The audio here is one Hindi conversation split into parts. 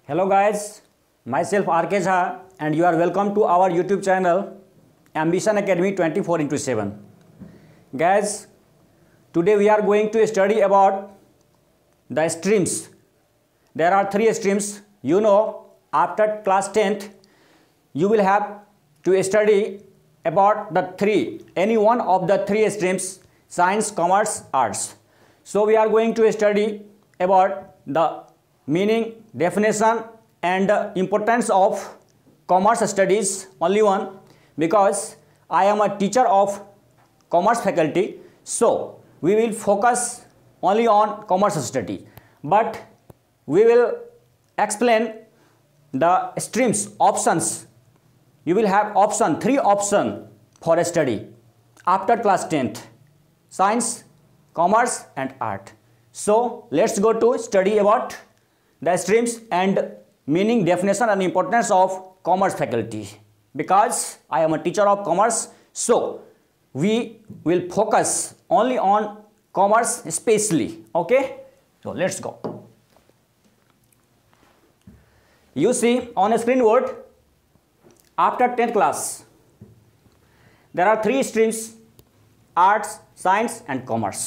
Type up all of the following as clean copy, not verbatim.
Hello guys, myself RK Jha and you are welcome to our YouTube channel Ambition Academy 24/7. Guys, today we are going to study about the streams. There are three streams. You know, after class 10th, you will have to study about any one of the three streams: science, commerce, arts. So we are going to study about the meaning, definition and the importance of commerce studies, only one, because I am a teacher of commerce faculty, so we will focus only on commerce study, but we will explain the streams, options. You will have three options for a study after class 10th: science, commerce and art. So let's go to study about the streams and meaning, definition and importance of commerce faculty. Because I am a teacher of commerce, so we will focus only on commerce especially. Okay, so let's go. You see on a screen board, after 10th class there are three streams: arts, science and commerce.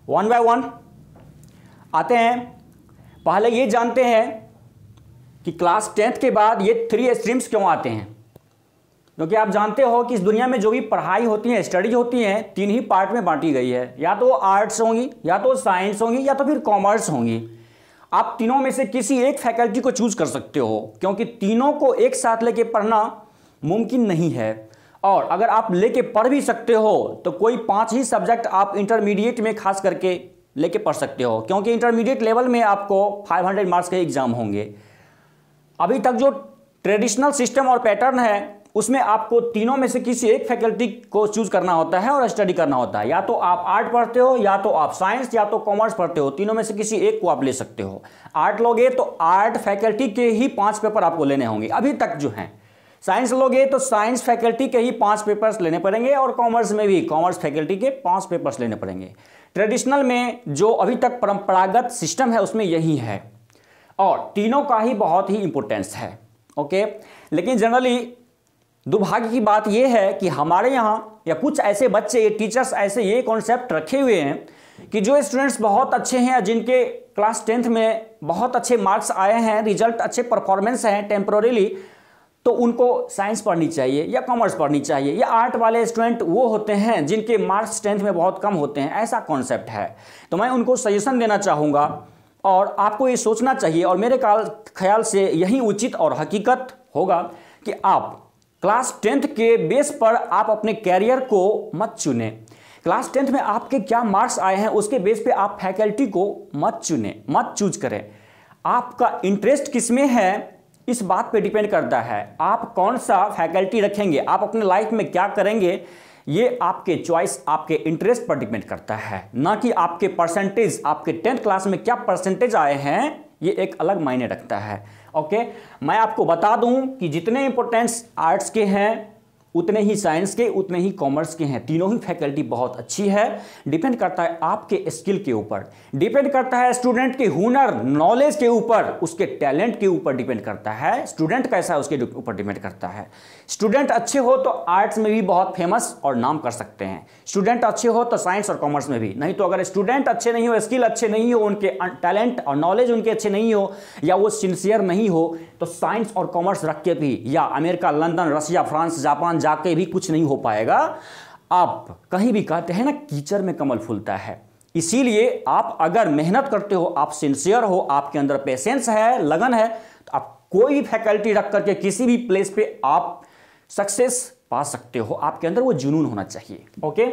One by one आते हैं। पहले ये जानते हैं कि क्लास 10th के बाद ये थ्री स्ट्रीम्स क्यों आते हैं, क्योंकि आप जानते हो कि इस दुनिया में जो भी पढ़ाई होती है, स्टडीज होती हैं, तीन ही पार्ट में बांटी गई है। या तो आर्ट्स होंगी, या तो साइंस होंगी, या तो फिर कॉमर्स होंगी। आप तीनों में से किसी एक फैकल्टी को चूज कर सकते हो, क्योंकि तीनों को एक साथ लेके पढ़ना मुमकिन नहीं है। और अगर आप लेके पढ़ भी सकते हो तो कोई 5 ही सब्जेक्ट आप इंटरमीडिएट में खास करके लेके पढ़ सकते हो, क्योंकि इंटरमीडिएट लेवल में आपको 500 मार्क्स के एग्जाम होंगे। अभी तक जो ट्रेडिशनल सिस्टम और पैटर्न है उसमें आपको तीनों में से किसी एक फैकल्टी को चूज करना होता है और स्टडी करना होता है। या तो आप आर्ट पढ़ते हो, या तो आप साइंस, या तो कॉमर्स पढ़ते हो। तीनों में से किसी एक को आप ले सकते हो। आर्ट लोगे तो आर्ट फैकल्टी के ही 5 पेपर आपको लेने होंगे अभी तक जो हैं। साइंस लोगे तो साइंस फैकल्टी के ही 5 पेपर्स लेने पड़ेंगे, और कॉमर्स में भी कॉमर्स फैकल्टी के 5 पेपर्स लेने पड़ेंगे। ट्रेडिशनल में जो अभी तक परंपरागत सिस्टम है उसमें यही है, और तीनों का ही बहुत ही इंपॉर्टेंस है। ओके, लेकिन जनरली दुर्भाग्य की बात यह है कि हमारे यहाँ या कुछ ऐसे बच्चे, टीचर्स ऐसे ये कॉन्सेप्ट रखे हुए हैं कि जो स्टूडेंट्स बहुत अच्छे हैं, जिनके क्लास 10th में बहुत अच्छे मार्क्स आए हैं, रिजल्ट अच्छे परफॉर्मेंस हैं टेम्पोररीली, तो उनको साइंस पढ़नी चाहिए या कॉमर्स पढ़नी चाहिए। या आर्ट वाले स्टूडेंट वो होते हैं जिनके मार्क्स 10th में बहुत कम होते हैं, ऐसा कॉन्सेप्ट है। तो मैं उनको सजेशन देना चाहूँगा, और आपको ये सोचना चाहिए, और मेरे ख्याल से यही उचित और हकीकत होगा कि आप क्लास 10th के बेस पर आप अपने कैरियर को मत चुनें। क्लास 10th में आपके क्या मार्क्स आए हैं उसके बेस पे आप फैकल्टी को मत चुनें, मत चूज करें। आपका इंटरेस्ट किस में है इस बात पे डिपेंड करता है। आप कौन सा फैकल्टी रखेंगे, आप अपने लाइफ में क्या करेंगे, ये आपके चॉइस, आपके इंटरेस्ट पर डिपेंड करता है, ना कि आपके परसेंटेज। आपके 10th क्लास में क्या परसेंटेज आए हैं ये एक अलग मायने रखता है। ओके, मैं आपको बता दूं कि जितने इंपॉर्टेंस आर्ट्स के हैं उतने ही साइंस के, उतने ही कॉमर्स के हैं। तीनों ही फैकल्टी बहुत अच्छी है। डिपेंड करता है आपके स्किल के ऊपर, डिपेंड करता है स्टूडेंट के हुनर, नॉलेज के ऊपर, उसके टैलेंट के ऊपर डिपेंड करता है। स्टूडेंट कैसा है उसके ऊपर डिपेंड करता है। स्टूडेंट अच्छे हो तो आर्ट्स में भी बहुत फेमस और नाम कर सकते हैं। स्टूडेंट अच्छे हो तो साइंस और कॉमर्स में भी। नहीं तो अगर स्टूडेंट अच्छे नहीं हो, स्किल अच्छे नहीं हो, उनके टैलेंट और नॉलेज उनके अच्छे नहीं हो, या वो सिंसियर नहीं हो, तो साइंस और कॉमर्स रख के भी, या America, London, Russia, France, Japan जाके भी कुछ नहीं हो पाएगा। आप कहीं भी कहते हैं ना, कीचड़ में कमल फूलता है। इसीलिए आप अगर मेहनत करते हो, आप सिंसियर हो, आपके अंदर पेशेंस है, लगन है, तो आप कोई भी फैकल्टी रख करके किसी भी प्लेस पे आप सक्सेस पा सकते हो। आपके अंदर वो जुनून होना चाहिए। ओके,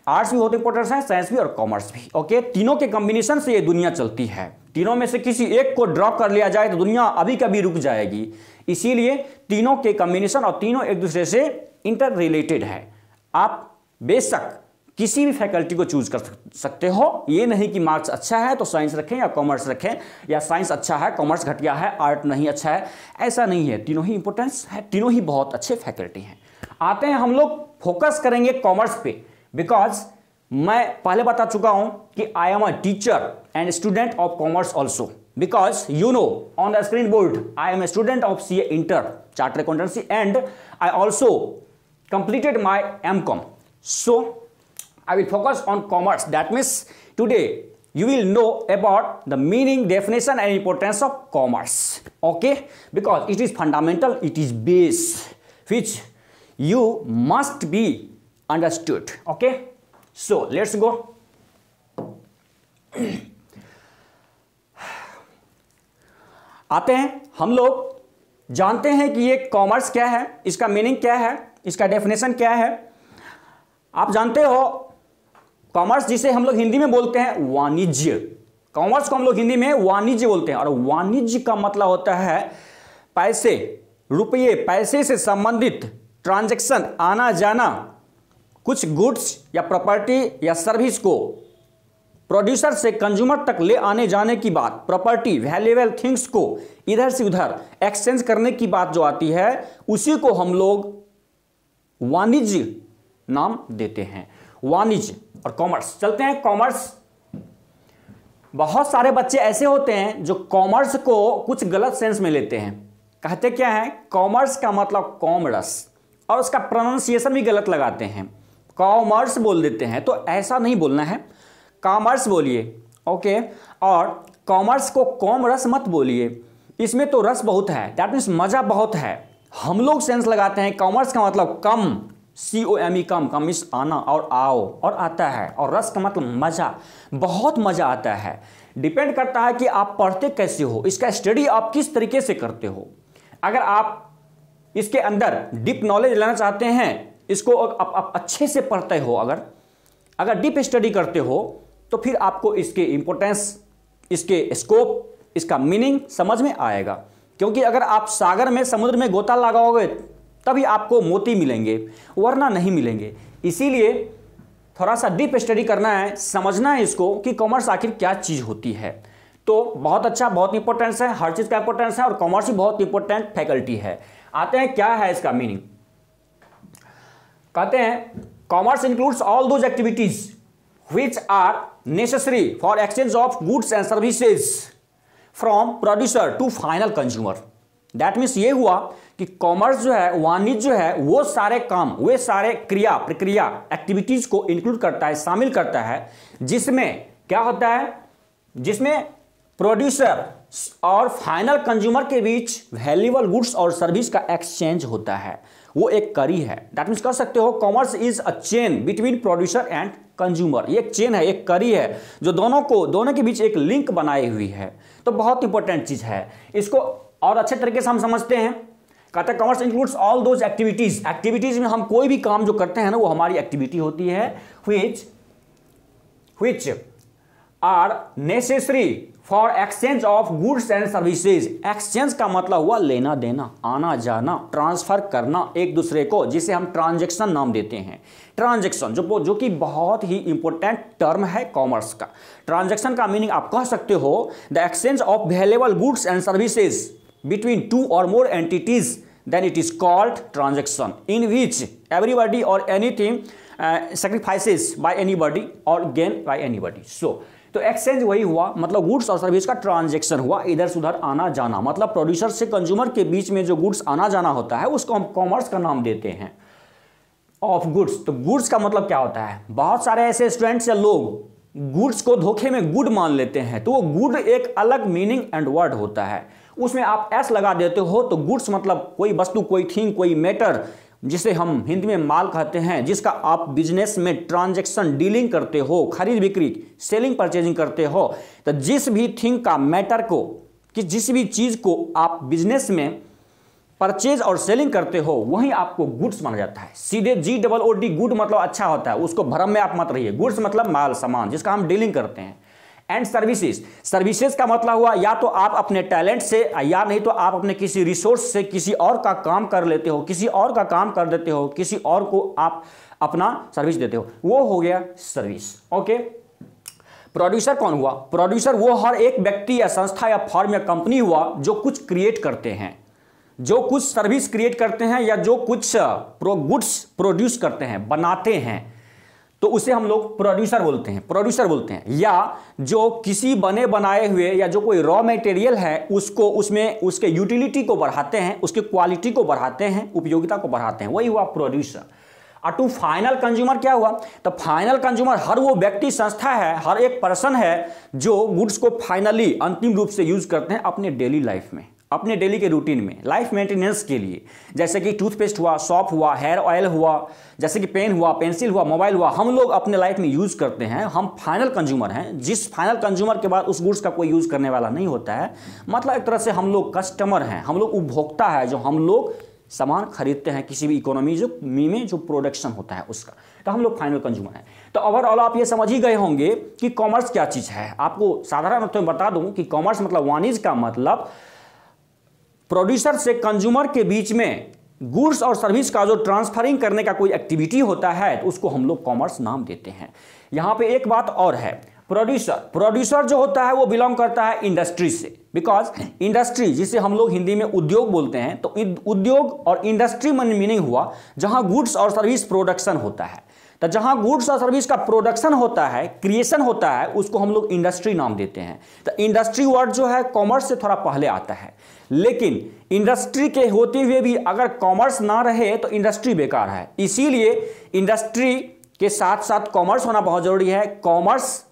आर्ट्स भी बहुत इंपॉर्टेंट है, साइंस भी और कॉमर्स भी। ओके, तीनों के कॉम्बिनेशन से ये दुनिया चलती है। तीनों में से किसी एक को ड्रॉप कर लिया जाए तो दुनिया अभी कभी रुक जाएगी। इसीलिए तीनों के कॉम्बिनेशन और तीनों एक दूसरे से इंटर रिलेटेड है। आप बेशक किसी भी फैकल्टी को चूज कर सकते हो। ये नहीं कि मार्क्स अच्छा है तो साइंस रखें या कॉमर्स रखें, या साइंस अच्छा है कॉमर्स घटिया है, आर्ट नहीं अच्छा है, ऐसा नहीं है। तीनों ही इंपॉर्टेंस है, तीनों ही बहुत अच्छे फैकल्टी हैं। आते हैं हम लोग फोकस करेंगे कॉमर्स पे, बिकॉज मैं पहले बता चुका हूं कि I am a teacher and student of commerce also. because you know on the screen board I am a student of CA Inter Chartered Accountancy and I also completed my MCom. So I will focus on commerce. That means today you will know about the meaning, definition and importance of commerce. Okay, because it is fundamental, it is base which you must be understood. Okay, so let's go. आते हैं, हम लोग जानते हैं कि ये कॉमर्स क्या है, इसका मीनिंग क्या है, इसका डेफिनेशन क्या है। आप जानते हो कॉमर्स जिसे हम लोग हिंदी में बोलते हैं वाणिज्य, कॉमर्स को हम लोग हिंदी में वाणिज्य बोलते हैं और वाणिज्य का मतलब होता है पैसे, रुपये, पैसे से संबंधित ट्रांजैक्शन, आना जाना, कुछ गुड्स या प्रॉपर्टी या सर्विस को प्रोड्यूसर से कंज्यूमर तक ले आने जाने की बात, प्रॉपर्टी, वैल्यूएबल थिंग्स को इधर से उधर एक्सचेंज करने की बात जो आती है उसी को हम लोग वाणिज्य नाम देते हैं। वाणिज्य और कॉमर्स, चलते हैं कॉमर्स। बहुत सारे बच्चे ऐसे होते हैं जो कॉमर्स को कुछ गलत सेंस में लेते हैं, कहते क्या है कॉमर्स का मतलब कॉमर्स और उसका प्रोनाउंसिएशन भी गलत लगाते हैं, कॉमर्स बोल देते हैं। तो ऐसा नहीं बोलना है, कॉमर्स बोलिए। ओके, और कॉमर्स को कॉम रस मत बोलिए, इसमें तो रस बहुत है, दैट मीन्स मजा बहुत है। हम लोग सेंस लगाते हैं कॉमर्स का मतलब कम, COME कम, कम मीन्स आना और आओ और आता है, और रस का मतलब मजा, बहुत मजा आता है। डिपेंड करता है कि आप पढ़ते कैसे हो, इसका स्टडी आप किस तरीके से करते हो। अगर आप इसके अंदर डीप नॉलेज लेना चाहते हैं, इसको आप अच्छे से पढ़ते हो, अगर डीप स्टडी करते हो तो फिर आपको इसके इंपॉर्टेंस, इसके स्कोप, इसका मीनिंग समझ में आएगा। क्योंकि अगर आप सागर में, समुद्र में गोता लगाओगे तभी आपको मोती मिलेंगे, वरना नहीं मिलेंगे। इसीलिए थोड़ा सा डीप स्टडी करना है, समझना है इसको कि कॉमर्स आखिर क्या चीज़ होती है। तो बहुत अच्छा, बहुत इंपॉर्टेंस है, हर चीज़ का इंपॉर्टेंस है और कॉमर्स ही बहुत इंपॉर्टेंट फैकल्टी है। आते हैं क्या है इसका मीनिंग। कहते हैं commerce includes all those activities which are necessary for exchange of goods and services from producer to final consumer. That means ये हुआ कि कॉमर्स जो है, वाणिज्य जो है, वो सारे काम, वे सारे क्रिया, प्रक्रिया, एक्टिविटीज को इंक्लूड करता है, शामिल करता है, जिसमें क्या होता है, जिसमें प्रोड्यूसर और फाइनल कंज्यूमर के बीच वैल्यूएबल गुड्स और सर्विस का एक्सचेंज होता है। वो एक कड़ी है। दैट मीन्स कह सकते हो commerce is a chain between producer and consumer. ये एक चेन है, एक कड़ी है जो दोनों के बीच एक लिंक बनाई हुई है। तो बहुत इंपॉर्टेंट चीज है, इसको और अच्छे तरीके से हम समझते हैं। कहते हैं commerce includes all those activities. Activities में हम कोई भी काम जो करते हैं ना, वो हमारी एक्टिविटी होती है, which are necessary for exchange of goods and services। Exchange का मतलब हुआ लेना देना, आना जाना, ट्रांसफर करना एक दूसरे को, जिसे हम ट्रांजैक्शन नाम देते हैं। ट्रांजैक्शन जो कि बहुत ही इंपॉर्टेंट टर्म है कॉमर्स का। ट्रांजैक्शन का मीनिंग आप कह सकते हो the exchange of valuable goods and services between two और more entities, then it is called transaction in which everybody or anything sacrifices by anybody or gain by anybody। So तो एक्सचेंज वही हुआ, मतलब गुड्स और सर्विस का ट्रांजैक्शन हुआ, इधर से उधर आना जाना, मतलब प्रोड्यूसर से कंज्यूमर के बीच में जो गुड्स आना जाना होता है उसको हम कॉमर्स का नाम देते हैं, ऑफ गुड्स। तो गुड्स का मतलब क्या होता है, बहुत सारे ऐसे स्टूडेंट्स या लोग गुड्स को धोखे में गुड मान लेते हैं। तो वो गुड एक अलग मीनिंग एंड वर्ड होता है, उसमें आप एस लगा देते हो तो गुड्स मतलब कोई वस्तु, कोई थिंग, कोई मैटर, जिसे हम हिंदी में माल कहते हैं, जिसका आप बिजनेस में ट्रांजैक्शन डीलिंग करते हो, खरीद बिक्री, सेलिंग परचेजिंग करते हो। तो जिस भी थिंग का मैटर को, कि जिस भी चीज़ को आप बिजनेस में परचेज और सेलिंग करते हो, वहीं आपको गुड्स माना जाता है। सीधे GOOD गुड मतलब अच्छा होता है, उसको भ्रम में आप मत रहिए। गुड्स मतलब माल, सामान, जिसका हम डीलिंग करते हैं। एंड सर्विसेज, सर्विसेज का मतलब हुआ या तो आप अपने टैलेंट से, या नहीं तो आप अपने किसी रिसोर्स से किसी और का काम कर लेते हो, किसी और का काम कर देते हो, किसी और को आप अपना सर्विस देते हो, वो हो गया सर्विस। ओके, प्रोड्यूसर कौन हुआ? प्रोड्यूसर वो हर एक व्यक्ति या संस्था या फर्म या कंपनी हुआ जो कुछ क्रिएट करते हैं, जो कुछ सर्विस क्रिएट करते हैं, या जो कुछ गुड्स प्रोड्यूस करते हैं, बनाते हैं। तो उसे हम लोग प्रोड्यूसर बोलते हैं। या जो किसी बने बनाए हुए या जो कोई रॉ मटेरियल है उसको उसमें उसके यूटिलिटी को बढ़ाते हैं, उसके क्वालिटी को बढ़ाते हैं, उपयोगिता को बढ़ाते हैं, वही हुआ प्रोड्यूसर। और टू फाइनल कंज्यूमर क्या हुआ? तो फाइनल कंज्यूमर हर वो व्यक्ति, संस्था है, हर एक पर्सन है जो गुड्स को फाइनली अंतिम रूप से यूज करते हैं अपने डेली लाइफ में, अपने डेली के रूटीन में, लाइफ मेंटेनेंस के लिए। जैसे कि टूथपेस्ट हुआ, सॉप हुआ, हेयर ऑयल हुआ, जैसे कि पेन हुआ, पेंसिल हुआ, मोबाइल हुआ, हम लोग अपने लाइफ में यूज करते हैं। हम फाइनल कंज्यूमर हैं। जिस फाइनल कंज्यूमर के बाद उस गुड्स का कोई यूज करने वाला नहीं होता है, मतलब एक तरह से हम लोग कस्टमर हैं, हम लोग उपभोक्ता है, जो हम लोग सामान खरीदते हैं किसी भी इकोनॉमी में जो प्रोडक्शन होता है उसका, तो हम लोग फाइनल कंज्यूमर हैं। तो ओवरऑल आप ये समझ ही गए होंगे कि कॉमर्स क्या चीज है। आपको साधारण अर्थों में बता दूं कि कॉमर्स मतलब वाणिज्य का मतलब प्रोड्यूसर से कंज्यूमर के बीच में गुड्स और सर्विस का जो ट्रांसफरिंग करने का कोई एक्टिविटी होता है तो उसको हम लोग कॉमर्स नाम देते हैं। यहां पे एक बात और है, प्रोड्यूसर जो होता है वो बिलोंग करता है इंडस्ट्री से, बिकॉज इंडस्ट्री जिसे हम लोग हिंदी में उद्योग बोलते हैं, तो उद्योग और इंडस्ट्री में मीनिंग हुआ जहां गुड्स और सर्विस प्रोडक्शन होता है। तो जहां गुड्स और सर्विस का प्रोडक्शन होता है, क्रिएशन होता है, उसको हम लोग इंडस्ट्री नाम देते हैं। तो इंडस्ट्री वर्ड जो है कॉमर्स से थोड़ा पहले आता है, लेकिन इंडस्ट्री के होते हुए भी अगर कॉमर्स ना रहे तो इंडस्ट्री बेकार है। इसीलिए इंडस्ट्री के साथ साथ कॉमर्स होना बहुत जरूरी है। कॉमर्स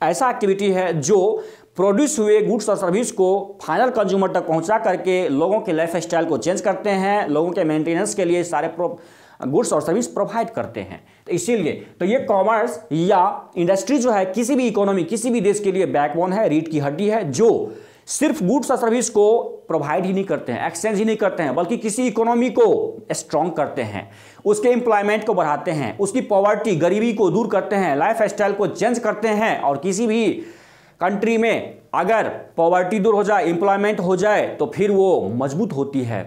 ऐसा एक्टिविटी है जो प्रोड्यूस हुए गुड्स और सर्विस को फाइनल कंज्यूमर तक पहुंचा करके लोगों के लाइफ स्टाइल को चेंज करते हैं, लोगों के मेंटेनेंस के लिए सारे गुड्स और सर्विस प्रोवाइड करते हैं। तो इसीलिए तो ये कॉमर्स या इंडस्ट्री जो है किसी भी इकोनॉमी, किसी भी देश के लिए बैकबोन है, रीढ़ की हड्डी है, जो सिर्फ गुड्स और सर्विस को प्रोवाइड ही नहीं करते हैं, एक्सचेंज ही नहीं करते हैं, बल्कि किसी इकोनॉमी को स्ट्रॉन्ग करते हैं, उसके एम्प्लॉयमेंट को बढ़ाते हैं, उसकी पॉवर्टी, गरीबी को दूर करते हैं, लाइफ स्टाइल को चेंज करते हैं। और किसी भी कंट्री में अगर पॉवर्टी दूर हो जाए, एम्प्लॉयमेंट हो जाए, तो फिर वो मजबूत होती है।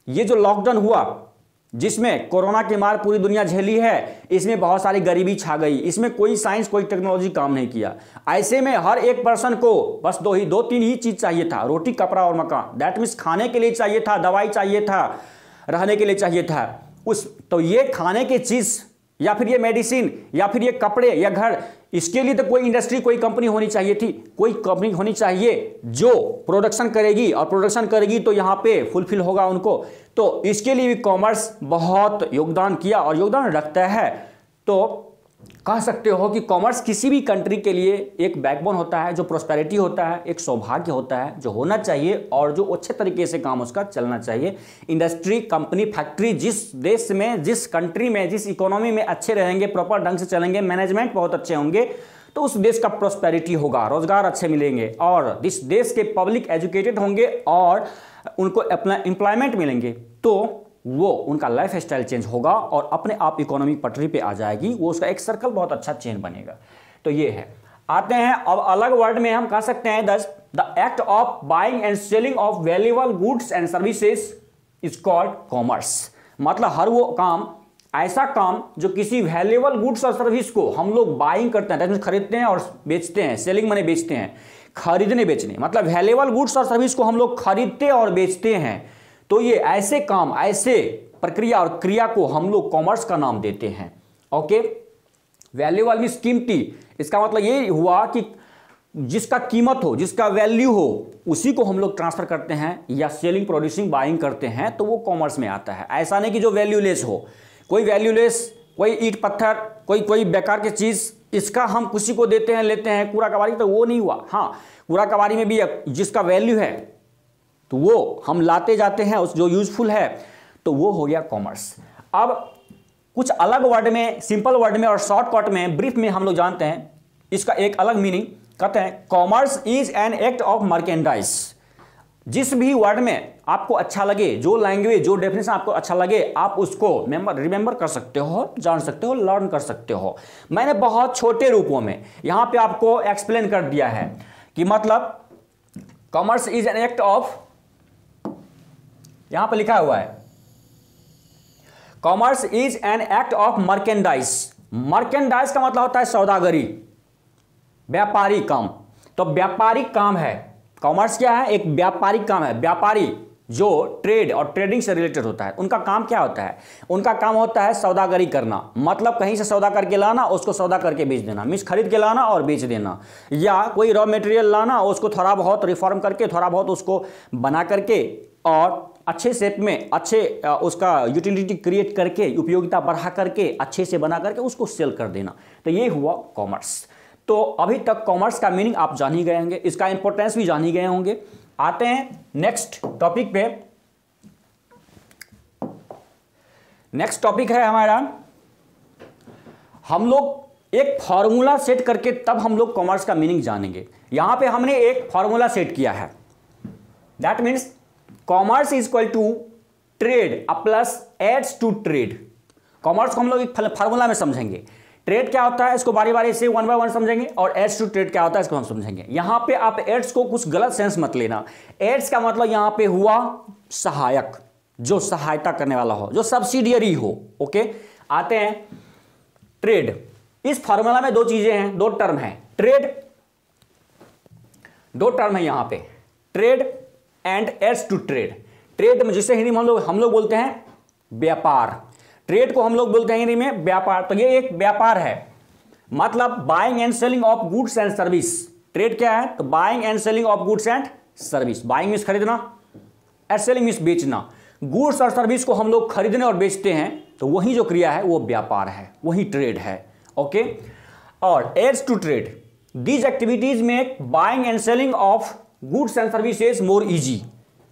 ये जो लॉकडाउन हुआ जिसमें कोरोना की मार पूरी दुनिया झेली है, इसमें बहुत सारी गरीबी छा गई, इसमें कोई साइंस, कोई टेक्नोलॉजी काम नहीं किया। ऐसे में हर एक पर्सन को बस दो तीन ही चीज चाहिए था, रोटी, कपड़ा और मकान। दैट मीन्स खाने के लिए चाहिए था, दवाई चाहिए था, रहने के लिए चाहिए था। तो ये खाने की चीज या फिर ये मेडिसिन या फिर ये कपड़े या घर, इसके लिए तो कोई इंडस्ट्री, कोई कंपनी होनी चाहिए थी, कोई कंपनी होनी चाहिए जो प्रोडक्शन करेगी, और प्रोडक्शन करेगी तो यहाँ पे फुलफिल होगा उनको। तो इसके लिए भी कॉमर्स बहुत योगदान किया और योगदान रखता है। तो कह सकते हो कि कॉमर्स किसी भी कंट्री के लिए एक बैकबोन होता है, जो प्रोस्पेरिटी होता है, एक सौभाग्य होता है, जो होना चाहिए और जो अच्छे तरीके से काम उसका चलना चाहिए। इंडस्ट्री, कंपनी, फैक्ट्री जिस देश में, जिस कंट्री में, जिस इकोनॉमी में अच्छे रहेंगे, प्रॉपर ढंग से चलेंगे, मैनेजमेंट बहुत अच्छे होंगे, तो उस देश का प्रोस्पेरिटी होगा, रोजगार अच्छे मिलेंगे, और इस देश के पब्लिक एजुकेटेड होंगे और उनको अपना एम्प्लॉयमेंट मिलेंगे, तो वो उनका लाइफ स्टाइल चेंज होगा और अपने आप इकोनॉमी पटरी पे आ जाएगी। वो उसका एक सर्कल बहुत अच्छा चेन बनेगा। तो ये है। आते हैं अब अलग वर्ड में हम कह सकते हैं the act of buying and selling of valuable goods and services is called commerce. मतलब हर वो काम, ऐसा काम जो किसी वैल्यूएबल गुड्स और सर्विस को हम लोग बाइंग करते हैं, खरीदते हैं और बेचते हैं। सेलिंग माने बेचते हैं, खरीदने बेचने, मतलब वैल्यूएबल गुड्स और सर्विस को हम लोग खरीदते और बेचते हैं। तो ये ऐसे काम, ऐसे प्रक्रिया और क्रिया को हम लोग कॉमर्स का नाम देते हैं। ओके, वैल्यूएबल मींस कीमती। इसका मतलब ये हुआ कि जिसका कीमत हो, जिसका वैल्यू हो, उसी को हम लोग ट्रांसफर करते हैं या सेलिंग, प्रोड्यूसिंग, बाइंग करते हैं, तो वो कॉमर्स में आता है। ऐसा नहीं कि जो वैल्यूलेस हो, कोई वैल्यूलेस, कोई ईंट पत्थर, कोई बेकार की चीज, इसका हम किसी को देते हैं, लेते हैं, कूड़ा कबाड़ी, तो वो नहीं हुआ। हाँ, कूड़ा कबाड़ी में भी जिसका वैल्यू है तो वो हम लाते जाते हैं, उस जो यूजफुल है, तो वो हो गया कॉमर्स। अब कुछ अलग वर्ड में, सिंपल वर्ड में और शॉर्टकट में, ब्रीफ में हम लोग जानते हैं इसका एक अलग मीनिंग। कहते हैं commerce is an act of merchandise. जिस भी वर्ड में आपको अच्छा लगे, जो लैंग्वेज, जो डेफिनेशन आपको अच्छा लगे, आप उसको रिमेंबर कर सकते हो, जान सकते हो, लर्न कर सकते हो। मैंने बहुत छोटे रूपों में यहां पे आपको एक्सप्लेन कर दिया है कि मतलब commerce is an act of, यहां पर लिखा हुआ है commerce is an act of merchandise. Merchandise का मतलब होता है सौदागरी, व्यापारिक काम। तो व्यापारिक काम है कॉमर्स। क्या है? एक व्यापारिक काम है। व्यापारी जो ट्रेड और ट्रेडिंग से रिलेटेड होता है, उनका काम क्या होता है? उनका काम होता है सौदागरी करना, मतलब कहीं से सौदा करके लाना, उसको सौदा करके बेच देना, मीन्स खरीद के लाना और बेच देना, या कोई रॉ मटेरियल लाना, उसको थोड़ा बहुत रिफॉर्म करके, थोड़ा बहुत उसको बना करके और अच्छे शेप में, अच्छे उसका यूटिलिटी क्रिएट करके, उपयोगिता बढ़ा करके, अच्छे से बना करके उसको सेल कर देना। तो ये हुआ कॉमर्स। तो अभी तक कॉमर्स का मीनिंग आप जान ही गए होंगे, इसका इंपॉर्टेंस भी जान ही गए होंगे। आते हैं नेक्स्ट टॉपिक पे। नेक्स्ट टॉपिक है हमारा, हम लोग एक फॉर्मूला सेट करके तब हम लोग कॉमर्स का मीनिंग जानेंगे। यहां पे हमने एक फॉर्मूला सेट किया है, that means commerce is equal to trade plus aids to trade. Commerce को हम लोग एक फॉर्मूला में समझेंगे। ट्रेड क्या होता है इसको बारी बारी से वन बाय वन समझेंगे, और एड्स टू ट्रेड क्या होता है इसको हम समझेंगे। यहां पे आप एड्स को कुछ गलत सेंस मत लेना। एड्स का मतलब यहां पे हुआ सहायक, जो सहायता करने वाला हो, जो सब्सिडियरी हो। ओके, आते हैं ट्रेड। इस फॉर्मूला में दो चीजें हैं, दो टर्म है। ट्रेड, दो टर्म है यहां पे, trade and aids to trade. Trade में जिसे हिंदी में हम लोग बोलते हैं व्यापार। ट्रेड को हम लोग बोलते हैं हिंदी में व्यापार। तो ये एक व्यापार है, मतलब buying and selling of goods and service. Trade क्या है? तो buying and selling of goods and service. Buying means खरीदना एंड सेलिंग मीन्स बेचना। गुड्स और सर्विस को हम लोग खरीदने और बेचते हैं, तो वही जो क्रिया है वो व्यापार है, वही ट्रेड है। ओके, और aids to trade, these activities make buying and selling of goods and services more easy.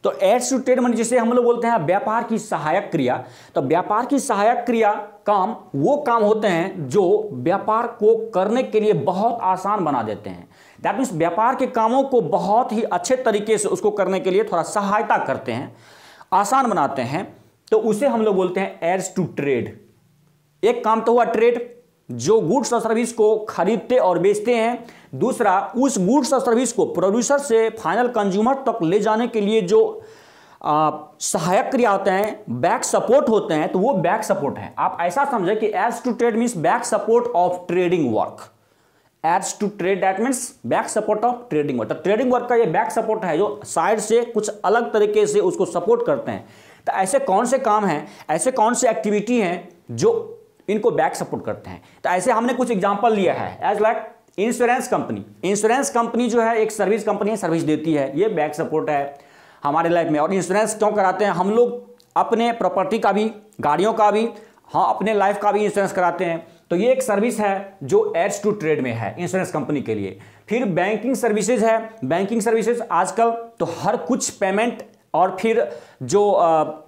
तो एड्स टू ट्रेड मतलब जिसे हम लोग बोलते हैं व्यापार की सहायक क्रिया। तो व्यापार की सहायक क्रिया काम वो काम होते हैं जो व्यापार को करने के लिए बहुत आसान बना देते हैं। दैट मीन्स व्यापार के कामों को बहुत ही अच्छे तरीके से उसको करने के लिए थोड़ा सहायता करते हैं, आसान बनाते हैं, तो उसे हम लोग बोलते हैं एड्स टू ट्रेड। एक काम तो हुआ ट्रेड, जो गुड्स और सर्विस को खरीदते और बेचते हैं। दूसरा, उस गुड्स और सर्विस को प्रोड्यूसर से फाइनल कंज्यूमर तक ले जाने के लिए जो सहायक क्रिया होते हैं, बैक सपोर्ट होते हैं, तो वो बैक सपोर्ट है। आप ऐसा समझे कि aids to trade means back support of trading work. Aids to trade that means back support of trading work. तो ट्रेडिंग वर्क का ये बैक सपोर्ट है, जो साइड से कुछ अलग तरीके से उसको सपोर्ट करते हैं। तो ऐसे कौन से काम हैं, ऐसे कौन से एक्टिविटी हैं जो इनको बैक सपोर्ट करते हैं? तो ऐसे हमने कुछ एग्जांपल लिया है, as like insurance company. Insurance company जो है एक सर्विस कंपनी है, सर्विस देती है, ये बैक सपोर्ट है हमारे लाइफ में। और इंश्योरेंस क्यों कराते हैं हम लोग? अपने प्रॉपर्टी का भी, गाड़ियों का भी, हाँ अपने लाइफ का भी इंश्योरेंस कराते हैं। तो ये एक सर्विस है जो एड्स टू ट्रेड में है इंश्योरेंस कंपनी के लिए। फिर बैंकिंग सर्विसेज है। बैंकिंग सर्विसेज आजकल तो हर कुछ पेमेंट और फिर जो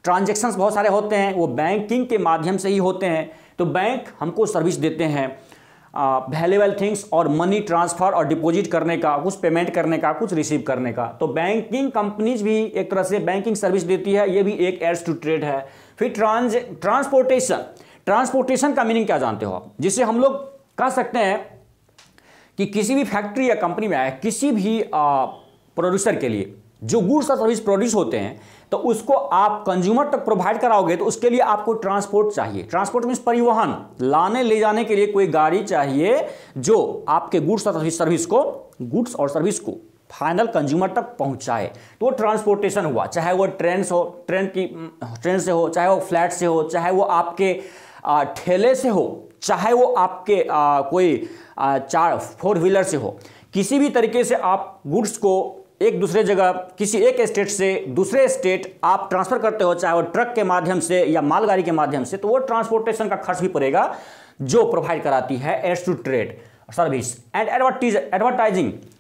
ट्रांजैक्शंस बहुत सारे होते हैं वो बैंकिंग के माध्यम से ही होते हैं। तो बैंक हमको सर्विस देते हैं वैल्यूएबल थिंग्स और मनी ट्रांसफ़र और डिपॉजिट करने का, कुछ पेमेंट करने का, कुछ रिसीव करने का। तो बैंकिंग कंपनीज भी एक तरह से बैंकिंग सर्विस देती है, ये भी एक एड्स टू ट्रेड है। फिर ट्रांसपोर्टेशन। ट्रांसपोर्टेशन का मीनिंग क्या जानते हो आप? जिसे हम लोग कह सकते हैं कि किसी भी फैक्ट्री या कंपनी में किसी भी प्रोड्यूसर के लिए जो गुड्स और सर्विस प्रोड्यूस होते हैं, तो उसको आप कंज्यूमर तक प्रोवाइड कराओगे, तो उसके लिए आपको ट्रांसपोर्ट चाहिए। ट्रांसपोर्ट मीन्स परिवहन, लाने ले जाने के लिए कोई गाड़ी चाहिए जो आपके गुड्स और सर्विस को फाइनल कंज्यूमर तक पहुंचाए, तो वो ट्रांसपोर्टेशन हुआ। चाहे वो ट्रेन से हो, चाहे वो फ्लाइट से हो, चाहे वो आपके ठेले से हो, चाहे वो आपके कोई 4 व्हीलर से हो, किसी भी तरीके से आप गुड्स को एक दूसरे जगह, किसी एक स्टेट से दूसरे स्टेट आप ट्रांसफर करते हो, चाहे वो ट्रक के माध्यम से या मालगाड़ी के माध्यम से, तो वो ट्रांसपोर्टेशन का खर्च भी पड़ेगा जो प्रोवाइड कराती है aids to trade service. And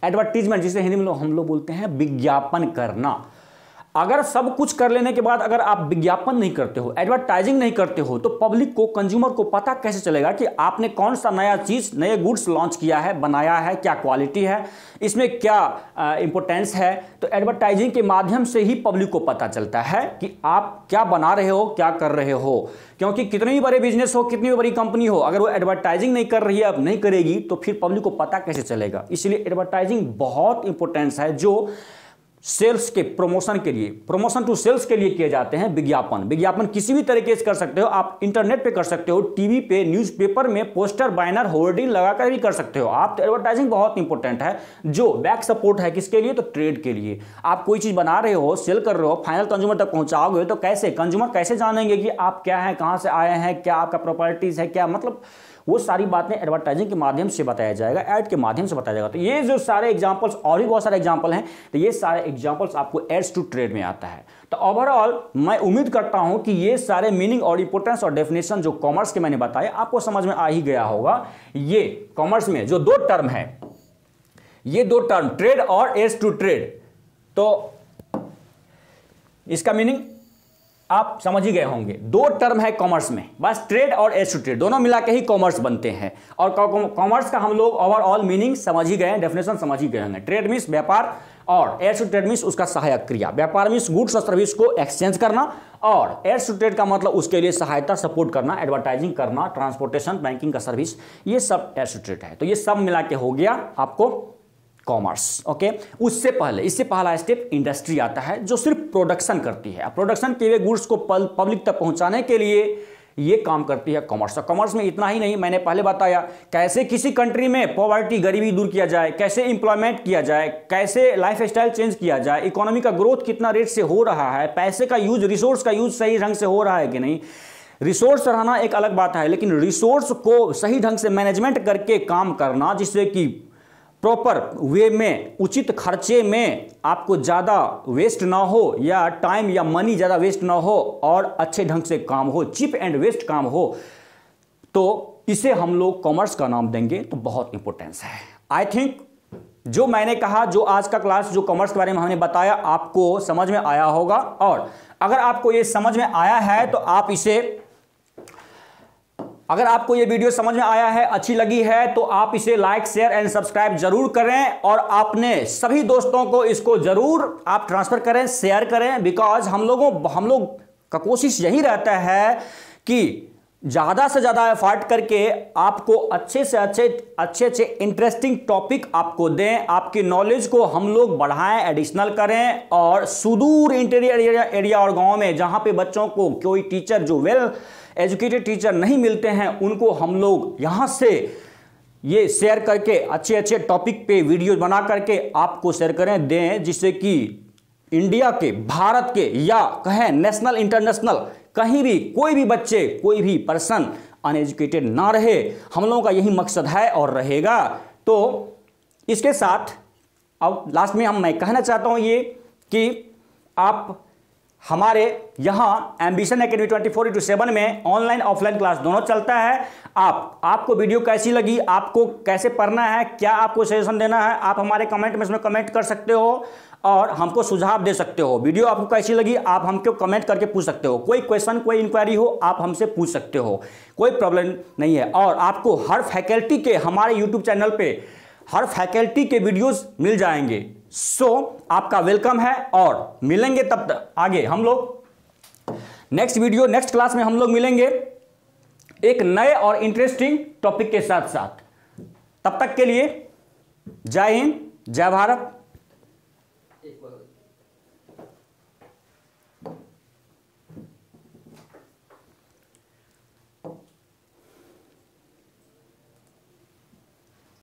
advertisement, जिसे हिंदी में हम लोग बोलते हैं विज्ञापन करना। अगर सब कुछ कर लेने के बाद अगर आप विज्ञापन नहीं करते हो, एडवर्टाइजिंग नहीं करते हो, तो पब्लिक को, कंज्यूमर को पता कैसे चलेगा कि आपने कौन सा नया चीज़, नए गुड्स लॉन्च किया है, बनाया है, क्या क्वालिटी है, इसमें क्या इंपॉर्टेंस है। तो एडवर्टाइजिंग के माध्यम से ही पब्लिक को पता चलता है कि आप क्या बना रहे हो, क्या कर रहे हो। क्योंकि कितने भी बड़े बिजनेस हो, कितनी भी बड़ी कंपनी हो, अगर वो एडवर्टाइजिंग नहीं कर रही है, अब नहीं करेगी, तो फिर पब्लिक को पता कैसे चलेगा। इसलिए एडवर्टाइजिंग बहुत इंपॉर्टेंस है, जो सेल्स के प्रमोशन के लिए, प्रमोशन टू सेल्स के लिए किए जाते हैं विज्ञापन। विज्ञापन किसी भी तरीके से कर सकते हो आप, इंटरनेट पे कर सकते हो, टीवी पे, न्यूज़पेपर में पोस्टर, बैनर, होर्डिंग लगाकर भी कर सकते हो आप। तो एडवर्टाइजिंग बहुत इंपॉर्टेंट है। जो बैक सपोर्ट है किसके लिए, तो ट्रेड के लिए। आप कोई चीज़ बना रहे हो, सेल कर रहे हो, फाइनल कंज्यूमर तक पहुंचाओगे तो कैसे, कंज्यूमर कैसे जानेंगे कि आप क्या हैं, कहाँ से आए हैं, क्या आपका प्रॉपर्टीज है, क्या मतलब वो सारी बातें एडवर्टाइजिंग के माध्यम से बताया जाएगा, ऐड के माध्यम से बताया जाएगा। तो ये जो सारे एग्जांपल्स और भी बहुत सारे एग्जांपल हैं, तो ये सारे एग्जांपल्स आपको एड्स टू ट्रेड में आता है। तो ओवरऑल मैं उम्मीद करता हूं कि ये सारे मीनिंग और इंपोर्टेंस और डेफिनेशन जो कॉमर्स के मैंने बताए आपको समझ में आ ही गया होगा। ये कॉमर्स में जो दो टर्म है, ये दो टर्म ट्रेड और एड्स टू ट्रेड, तो इसका मीनिंग आप समझ ही गए होंगे। दो टर्म है कॉमर्स में, बस ट्रेड और एड्स टू ट्रेड दोनों मिला के ही कॉमर्स बनते हैं। और कॉमर्स का हम लोग ओवरऑल मीनिंग समझ ही गए, डेफिनेशन समझ ही गए होंगे। ट्रेड मीन्स व्यापार और एड्स टू ट्रेड मीन्स उसका सहायक क्रिया। व्यापार मीन्स गुड्स और सर्विस को एक्सचेंज करना, और एड्स टू ट्रेड का मतलब उसके लिए सहायता, सपोर्ट करना, एडवर्टाइजिंग करना, ट्रांसपोर्टेशन, बैंकिंग का सर्विस, ये सब एड्स टू ट्रेड है। तो ये सब मिला के हो गया आपको कॉमर्स। ओके, उससे पहले, इससे पहला स्टेप इंडस्ट्री आता है जो सिर्फ प्रोडक्शन करती है। प्रोडक्शन किए हुए गुड्स को पब्लिक तक पहुंचाने के लिए ये काम करती है कॉमर्स। कॉमर्स में इतना ही नहीं, मैंने पहले बताया कैसे किसी कंट्री में पॉवर्टी, गरीबी दूर किया जाए, कैसे इंप्लॉयमेंट किया जाए, कैसे लाइफ स्टाइल चेंज किया जाए, इकोनॉमी का ग्रोथ कितना रेट से हो रहा है, पैसे का यूज, रिसोर्स का यूज सही ढंग से हो रहा है कि नहीं। रिसोर्स रहना एक अलग बात है, लेकिन रिसोर्स को सही ढंग से मैनेजमेंट करके काम करना, जिससे कि प्रॉपर वे में, उचित खर्चे में आपको ज़्यादा वेस्ट ना हो, या टाइम या मनी ज़्यादा वेस्ट ना हो, और अच्छे ढंग से काम हो, चीप एंड वेस्ट काम हो, तो इसे हम लोग कॉमर्स का नाम देंगे। तो बहुत इंपॉर्टेंस है। आई थिंक जो मैंने कहा, जो आज का क्लास, जो कॉमर्स के बारे में हमने बताया, आपको समझ में आया होगा। और अगर आपको ये समझ में आया है तो आप इसे, अगर आपको ये वीडियो समझ में आया है, अच्छी लगी है, तो आप इसे लाइक, शेयर एंड सब्सक्राइब जरूर करें, और आपने सभी दोस्तों को इसको जरूर आप ट्रांसफर करें, शेयर करें। बिकॉज हम लोग का कोशिश यही रहता है कि ज़्यादा से ज़्यादा एफर्ट करके आपको अच्छे से अच्छे इंटरेस्टिंग टॉपिक आपको दें, आपकी नॉलेज को हम लोग बढ़ाएं, एडिशनल करें। और सुदूर इंटीरियर एरिया और गांव में जहां पे बच्चों को कोई टीचर, जो वेल एजुकेटेड टीचर नहीं मिलते हैं, उनको हम लोग यहां से ये शेयर करके अच्छे टॉपिक पे वीडियो बना करके आपको शेयर करें, दें, जिससे कि इंडिया के, भारत के, या कहें नेशनल, इंटरनेशनल, कहीं भी कोई भी बच्चे, कोई भी पर्सन अनएजुकेटेड ना रहे। हम लोगों का यही मकसद है और रहेगा। तो इसके साथ अब लास्ट में मैं कहना चाहता हूं ये कि आप हमारे यहाँ एम्बिशन एकेडमी 24/7 में ऑनलाइन ऑफलाइन क्लास दोनों चलता है। आपको वीडियो कैसी लगी, आपको कैसे पढ़ना है, क्या आपको सजेशन देना है, आप हमारे कमेंट में इसमें कमेंट कर सकते हो और हमको सुझाव दे सकते हो। वीडियो आपको कैसी लगी आप हमको कमेंट करके पूछ सकते हो। कोई क्वेश्चन, कोई इंक्वायरी हो, आप हमसे पूछ सकते हो, कोई प्रॉब्लम नहीं है। और आपको हर फैकल्टी के, हमारे यूट्यूब चैनल पे हर फैकल्टी के वीडियोस मिल जाएंगे। सो आपका वेलकम है, और मिलेंगे तब तक आगे हम लोग नेक्स्ट वीडियो, नेक्स्ट क्लास में हम लोग मिलेंगे एक नए और इंटरेस्टिंग टॉपिक के साथ। तब तक के लिए जय हिंद, जय भारत।